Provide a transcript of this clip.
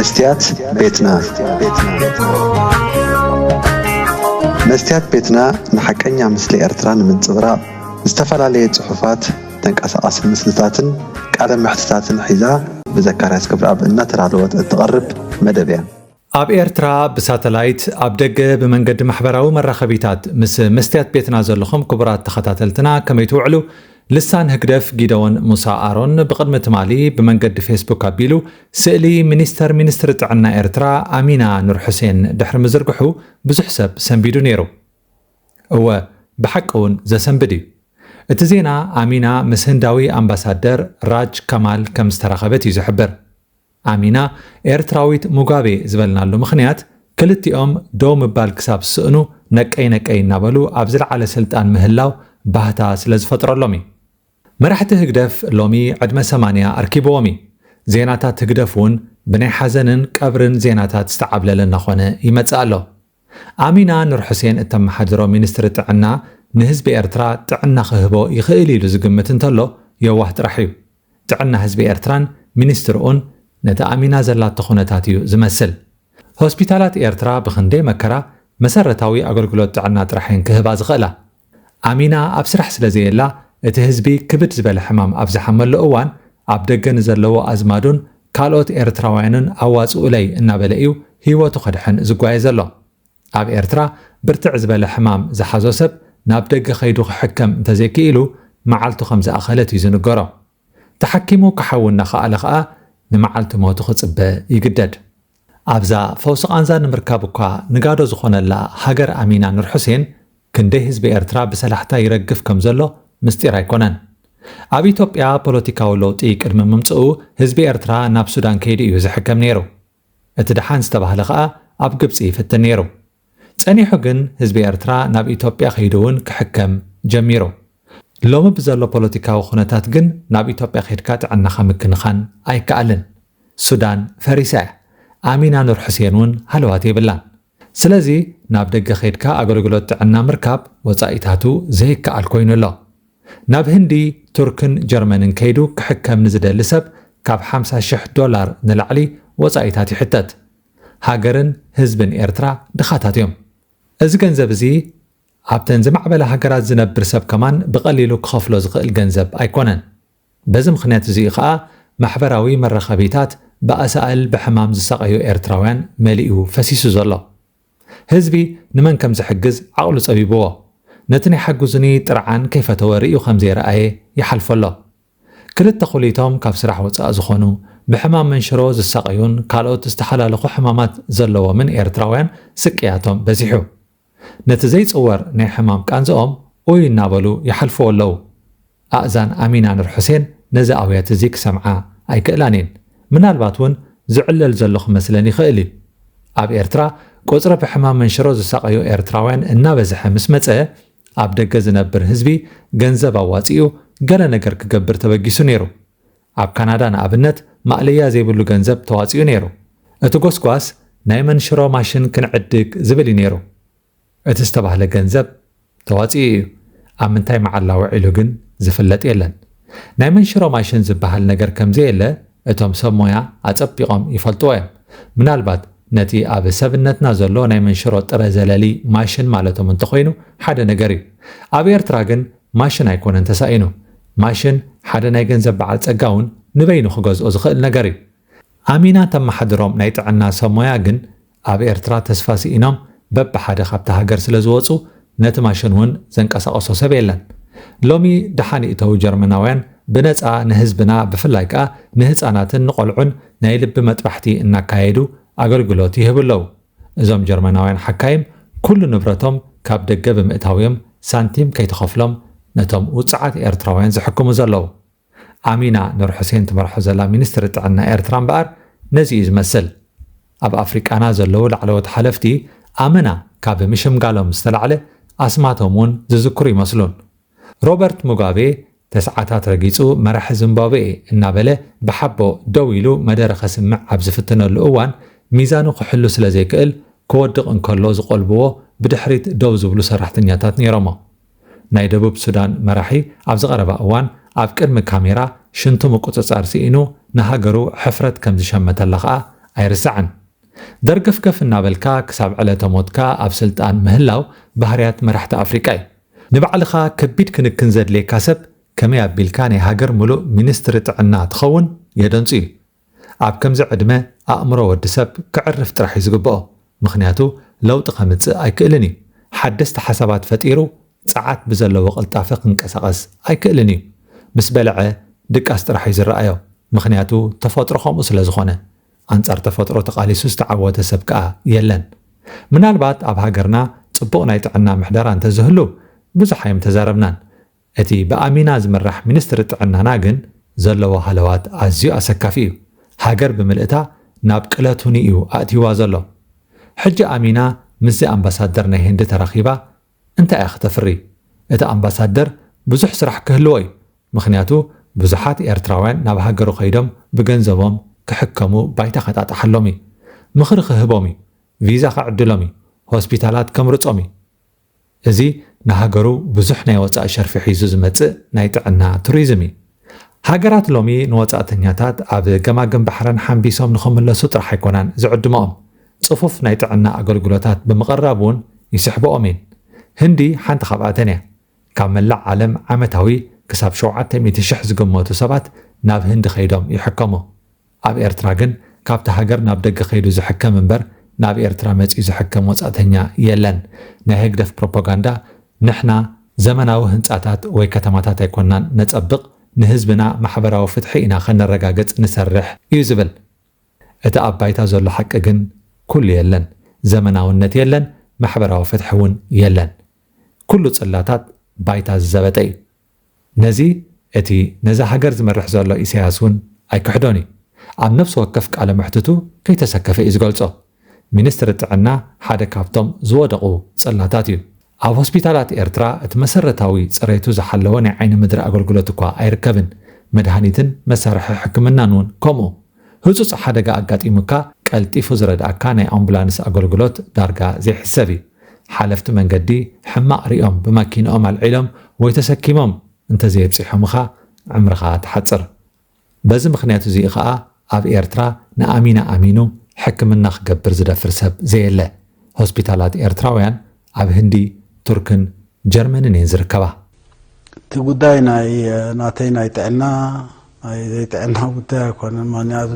مستيات بيتنا مستيات بيتنا نحكينا مثل إرتران من صغراء استفعل عليه صحفات تنقص مسلتاتن قال محتساتن حذاء بذكر اسكبر اب ان ترادوت تقرب مدبيا اب إرترا بساتلايت اب دغ بمنجد محبراوي مراخبيتات مس مستيات بيتنا زلخم كبرات تخاتلتنا كما يتوعلو لسان هكدف جيدون موسى آرون بقدم تمالي بمنجد فيسبوك أبيلو سئلي منستر تعنا إرترا أمينة نور حسين دحر مزرقحو بزحسب سنبيدو نيرو هو بحقون زا سنبدي اتزينا أمينة مسهنداوي أمباسادر راج كمال كمستراخبت يزحبر أمينة إرتراويت مغابي زبلنا له مخنيات كلتيهم دوم بالكساب سئنو نكأي نابلو أبزل على سلطان مهلاو ባህታ ስለዝፈጥሮ ሎሚ መራሕቲ ህግደፍ ሎሚ ዕድመ 80 ኣርኪቦሚ ዜናታት ህግደፉን ብናይ ሓዘንን ቀብርን ዜናታት ዝተዓብለለና ኾነ ይመጽእ ኣሎ ኣሚና ኑር ሕሴን እተመሓድሮ ሚኒስትሪ ጥዕና ንህዝቢ ኤርትራ ጥዕና ክህቦ ይኽእል ኢሉ ዝግምት እንተሎ የዋህ ጥራሕ እዩ ጥዕና ህዝቢ ኤርትራን ሚኒስትርኡን ነቲ ኣሚና ዘላቶ ኩነታት እዩ ዝመስል ሆስፒታላት ኤርትራ ብክንደይ መከራ መሰረታዊ ኣገልግሎት ጥዕና ጥራሕን ክህባ ዝኽእላ ኣሚና ኣብ ስራሕ ስለዘየላ እቲ ህዝቢ ክብድ ዝበለ ሕማም ኣብ ዝሓመሉ እዋን ኣብ ደገን ዘለዎ ኣዝማዱን ካልኦት ኤርትራውያንን ኣዋፅኡ ላይ እናበለ እዩ ህይወቱ ከድሕን ዝጓየ ዘሎ ኣብ ኤርትራ ብርትዕ ዝበለ ሕማም ዝሓዞ ሰብ ናብ ደገ ኸይዱ ክሕከም እንተዘይክኢሉ መዓልቱ ከም ዝኣኸለት እዩ ዝንገሮ ተሓኪሙ ክሓውና ኸኣለ ኸኣ ንመዓልቲ ሞቱ ክፅበ ይግደድ ኣብዛ ፈውሲ ቃንዛ ንምርካብ እኳ ንጋዶ ዝኾነላ ሃገር ኣሚና ኑር ሕሴን ክንደይ ህዝቢ ኤርትራ ብሰላሕታ ይረግፍ ከም ዘሎ ምስጢር ኣይኮነን ኣብ ኢትዮጵያ ፖለቲካዊ ለውጢ ቅድሚ ምምጽኡ ህዝቢ ኤርትራ ናብ ሱዳን ከይዲ እዩ ዝሕከም ነይሩ እቲ ደሓን ዝተባህለ ኸኣ ኣብ ግብፂ ይፍትን ነይሩ ጸኒሑ ግን ህዝቢ ኤርትራ ናብ ኢትዮጵያ ከይዱ እውን ክሕከም ጀሚሩ ሎሚ ብዘሎ ፖለቲካዊ ኩነታት ግን ናብ ኢትዮጵያ ከይድካ ጥዕናኻ ምክንኻን ኣይከኣልን ሱዳን ፈሪሳ ኣሚና ኑር ሕሴን እውን ሃለዋት የብላን ስለዚ ናብ ደገ ኸይድካ ኣገልግሎት ጥዕና ምርካብ ወጻኢታቱ ዘይከኣል ኮይኑ ኣሎ ናብ ህንዲ ቱርክን ጀርመንን ከይዱ ክሕከም ንዝደሊ ሰብ ካብ $50,000 ንላዕሊ ወጻኢታት ይሕተት ሃገርን ህዝብን ኤርትራ ድኻታት እዮም እዚ ገንዘብ እዚ ኣብተን ዝማዕበለ ሃገራት ዝነብር ሰብ ከማን ብቐሊሉ ክኸፍሎ ዝኽእል ገንዘብ ኣይኮነን በዚ ምኽንያት እዚ ኸኣ ማሕበራዊ መራኸቢታት ብኣሳእል ብሕማም ዝሰቐዩ ኤርትራውያን መሊኡ ፈሲሱ ዘሎ ህዝቢ ንመን ከም ዝሕግዝ ዓቕሉ ጸቢብዎ ነቲ ናይ ሓጉዝኒ ጥርዓን ከይፈተወ ርእዩ ከም ዘይረኣየ ይሓልፈሎ ክልተ ኹሊቶም ካብ ስራሕ ወፃእ ዝኾኑ ብሕማም መንሽሮ ዝሰቐዩን ካልኦት ዝተሓላለኹ ሕማማት ዘለዎምን ኤርትራውያን ስቅያቶም በዚሑ ነቲ ዘይፅወር ናይ ሕማም ቃንዝኦም ኡይ እናበሉ ይሓልፍዎ ኣለዉ ኣእዛን ኣሚና ኑር ሕሴን ነዚ ኣውያት እዚ ክሰምዓ ኣይክእላንን ምናልባት እውን ዝዕለል ዘሎ ክመስለን ይኽእል እዩ ኣብ ኤርትራ ቁፅረ ብሕማም መንሽሮ ዝሰቐዩ ኤርትራውያን እናበዝሐ ምስ መፀ ኣብ ደገ ዝነብር ህዝቢ ገንዘብ ኣዋፂኡ ገለ ነገር ክገብር ተበጊሱ ነይሩ ኣብ ካናዳ ንኣብነት ማእለያ ዘይብሉ ገንዘብ ተዋፂኡ ነይሩ እቲ ጎስጓስ ናይ መንሽሮ ማሽን ክንዕድግ ዝብል ነይሩ እቲ ዝተባህለ ገንዘብ ተዋፂኡ እዩ ኣብ ምንታይ መዓላ ውዒሉ ግን ዝፍለጥ የለን ናይ መንሽሮ ማሽን ዝበሃል ነገር ከምዘየለ እቶም ሰብ ሞያ ኣፀቢቖም ይፈልጥዎ እዮም ምናልባት ነቲ ኣብ ሰብነትና ዘሎ ናይ መንሽሮ ጥረ ዘለሊ ማሽን ማለቶም እንተኾይኑ ሓደ ነገር እዩ ኣብ ኤርትራ ግን ማሽን ኣይኮነን ተሳኢኑ ማሽን ሓደ ናይ ገንዘብ በዓል ፀጋውን ንበይኑ ክገዝኦ ዝኽእል ነገር እዩ ኣሚና ተመሓድሮም ናይ ጥዕና ሰብ ሞያ ግን ኣብ ኤርትራ ተስፋ ሲኢኖም በብሓደ ካብቲ ሃገር ስለ ዝወፁ ነቲ ማሽን እውን ዘንቀሳቐሶ ሰብ የለን ሎሚ ደሓን እተው ጀርመናውያን ብነፃ ንህዝብና ብፍላይ ከዓ ንህፃናትን ንቆልዑን ናይ ልቢ መጥባሕቲ እናካየዱ ኣገልግሎት ይህብለው እዞም ጀርመናውያን ሓካይም ኩሉ ንብረቶም ካብ ደገ ብምእታውዮም ሳንቲም ከይተኸፍሎም ነቶም ውፅዓት ኤርትራውያን ዝሕክሙ ዘለዉ ኣሚና ኑር ሕሴን ትመርሖ ዘላ ሚኒስትሪ ጥዕና ኤርትራ እምበኣር ነዚ እዩ ዝመስል ኣብ ኣፍሪቃና ዘለዉ ላዕለዎት ሓለፍቲ ኣመና ካብ ምሽምጋሎም ዝተላዕለ ኣስማቶም እውን ዝዝክሩ ይመስሉን ሮበርት ሙጋቤ ተስዓታት ረጊፁ መራሒ ዚምባብዌ እናበለ ብሓቦ ደው ኢሉ መደረ ኸስምዕ ኣብ ዝፍትነሉ እዋን ሚዛኑ ክሕሉ ስለ ዘይክእል ክወድቕ እንከሎ ዝቆልብዎ ብድሕሪት ደው ዝብሉ ሰራሕተኛታት ነይሮሞ ናይ ደቡብ ሱዳን መራሒ ኣብ ዝቐረባ እዋን ኣብ ቅድሚ ካሜራ ሽንቱ ምቁፅጻር ሲኢኑ ንሃገሩ ሕፍረት ከም ዝሸመተላ ኸኣ ኣይርስዓን ደርገፍገፍ እናበልካ ክሳብ ዕለተ ሞትካ ኣብ ስልጣን ምህላው ባህርያት መራሕቲ ኣፍሪቃ እዩ ንባዕልኻ ከቢድ ክንክን ዘድልየካ ሰብ ከመይ ኣቢልካ ናይ ሃገር ሙሉእ ሚኒስትሪ ጥዕና ትኸውን የደንፁ እዩ ኣብ ከምዚ ዕድመ ኣእምሮ ወዲ ሰብ ክዕርፍ ጥራሕ እዩ ዝግብኦ ምክንያቱ ለውጢ ከምፅእ ኣይክእልን እዩ ሓደስቲ ሓሳባት ፈጢሩ ፀዓት ብዘለዎ ቅልጣፈ ክንቀሳቐስ ኣይክእልን እዩ ምስ በልዐ ድቃስ ጥራሕ እዩ ዝረኣዮ ምክንያቱ ተፈጥሮ ከምኡ ስለ ዝኾነ ኣንጻር ተፈጥሮ ተቃሊሱ ዝተዓወተ ሰብ ከዓ የለን ምናልባት ኣብ ሃገርና ጽቡቕ ናይ ጥዕና ምሕደራ እንተዝህሉ ብዙሕ ኣይም ተዛረብናን እቲ ብኣሚና ዝምራሕ ሚኒስትሪ ጥዕናና ግን ዘለዎ ሃለዋት ኣዝዩ ኣሰካፊ እዩ ሃገር ብምልእታ ናብ ቅለቱኒ እዩ ኣእትይዋ ዘሎ ሕጂ ኣሚና ምስ ኣምባሳደር ናይ ህንዲ ተራኺባ እንታይ እያ ክተፍሪ እቲ ኣምባሳደር ብዙሕ ስራሕ ክህልዎ እዩ ምክንያቱ ብዙሓት ኤርትራውያን ናብ ሃገሩ ኸይዶም ብገንዘቦም ክሕከሙ ባይታ ከጣጣሓሎም እዩ ምኽሪ ክህቦም እዩ ቪዛ ከዕድሎም እዩ ሆስፒታላት ከምርፆም እዩ እዚ ንሃገሩ ብዙሕ ናይ ወፃኢ ሸርፊ ሒዙ ዝመፅእ ናይ ጥዕና ቱሪዝም እዩ ሃገራት ሎሚ ንወፃእተኛታት ኣብ ገማገም ባሕረን ሓንቢሶም ንኽምለሱ ጥራሕ ኣይኮናን ዝዕድሞኦም ጽፉፍ ናይ ጥዕና ኣገልግሎታት ብምቕራብ እውን ይስሕብኦም እየን ህንዲ ሓንቲ ካብኣተን እያ ካብ መላእ ዓለም ዓመታዊ ክሳብ 700,000 ዝግመቱ ሰባት ናብ ህንዲ ኸይዶም ይሕከሙ ኣብ ኤርትራ ግን ካብቲ ሃገር ናብ ደገ ኸይዱ ዝሕከም እምበር ናብ ኤርትራ መፂኡ ዝሕከም ወፃእተኛ የለን ናይ ህግደፍ ፕሮፓጋንዳ ንሕና ዘመናዊ ህንፃታት ወይ ከተማታት ኣይኮናን ነፀብቕ ንህዝብና ማሕበራዊ ፍትሒ ኢና ከነረጋግፅ ንሰርሕ እዩ ዝብል እቲ ኣብ ባይታ ዘሎ ሓቂ ግን ኩሉ የለን ዘመናውነት የለን ማሕበራዊ ፍትሒ እውን የለን ኩሉ ጽላታት ባይታ ዝዘበጠ እዩ ነዚ እቲ ነዛ ሃገር ዝመርሕ ዘሎ ኢሳያስ እውን ኣይክሕዶን እዩ ኣብ ነፍሲ ወከፍ ቃለ ምሕትቱ ከይተሰከፈ እዩ ዝገልጾ ሚኒስትሪ ጥዕና ሓደ ካብቶም ዝወደቑ ጽላታት እዩ ኣብ ሆስፒታላት ኤርትራ እቲ መሰረታዊ ጽሬቱ ዝሓለወ ናይ ዓይኒ ምድሪ ኣገልግሎት እኳ ኣይርከብን መድሃኒትን መሳርሒ ሕክምናን እውን ከምኡ ህፁፅ ሓደጋ ኣጋጢሙካ ቀልጢፉ ዝረዳእካ ናይ ኣምቡላንስ ኣገልግሎት ዳርጋ ዘይሕሰብ እዩ ሓለፍቲ መንገዲ ሕማቕ ሪኦም ብመኪንኦም ኣልዒሎም ወይ ተሰኪሞም እንተዘየብፂሖምኻ ዕምርኻ ትሓፅር በዚ ምክንያቱ እዚ ከዓ ኣብ ኤርትራ ንኣሚና ኣሚኑ ሕክምና ክገብር ዝደፍር ሰብ ዘየለ ሆስፒታላት ኤርትራውያን ኣብ ህንዲ ቱርክን ጀርመንን እየን ዝርከባ እቲ ጉዳይ ናተይ ናይ ጥዕና ናይ ዘይጥዕና ጉዳይ ኣይኮነን ምክንያቱ